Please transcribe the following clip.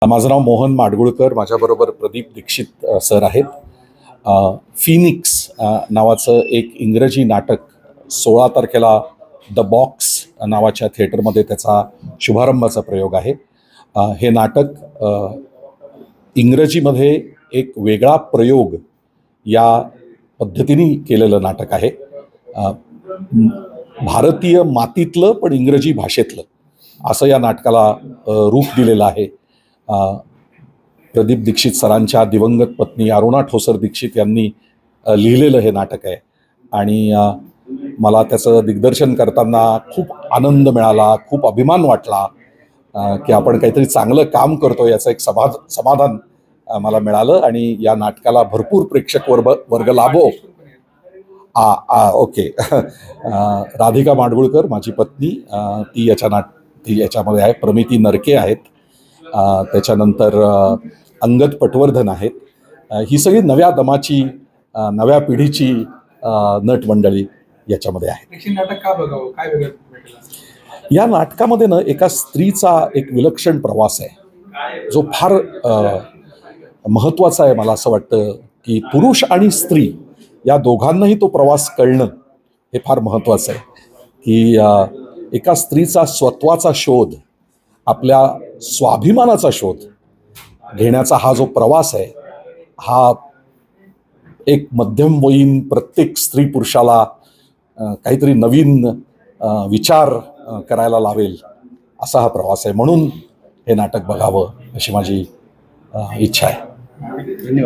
माझं नाव मोहन माडगुळकर, माझ्याबरोबर प्रदीप दीक्षित सर आहेत. फिनिक्स नावाचं एक इंग्रजी नाटक 16 तारखेला द बॉक्स नावाच्या थिएटरमध्ये त्याचा शुभारंभाचा प्रयोग आहे. हे नाटक इंग्रजीमध्ये एक वेगळा प्रयोग या पद्धतीने केलेलं नाटक आहे. भारतीय मातीतलं पण इंग्रजी भाषेतलं असं या नाटकाला रूप दिलेलं आहे. प्रदीप दीक्षित सरांच्या दिवंगत पत्नी अरुणा ठोसर दीक्षित यांनी लिहिलेलं हे नाटक आहे आणि मला त्याचं दिग्दर्शन करताना खूप आनंद मिळाला, खूप अभिमान वाटला की आपण काहीतरी चांगलं काम करतो याचं एक समाधान मला मिळालं आणि या नाटकाला भरपूर प्रेक्षक वर्ग लाभो. ओके. राधिका माडगुळकर माझी पत्नी, ती याच्यामध्ये आहे. प्रमिती नरके आहेत, त्याच्यानंतर अंगद पटवर्धन आहेत. ही सगळी नव्या दमाची, नव्या पिढीची नटमंडळी याच्यामध्ये आहे. नाटक का बघावं, काय वेगळं? या नाटकामध्ये ना एका स्त्रीचा एक विलक्षण प्रवास आहे जो फार महत्त्वाचा आहे. मला असं वाटतं की पुरुष आणि स्त्री या दोघांनाही तो प्रवास कळणं हे फार महत्त्वाचं आहे. की एका स्त्रीचा स्वत्वाचा शोध, आपल्या स्वाभिमानाचा शोध घेण्याचा हा जो प्रवास आहे, हा एक मध्यमवयीन प्रत्येक स्त्री पुरुषाला काहीतरी नवीन विचार करायला लावेल असा हा प्रवास आहे. म्हणून हे नाटक बघावं अशी माझी इच्छा आहे. धन्यवाद.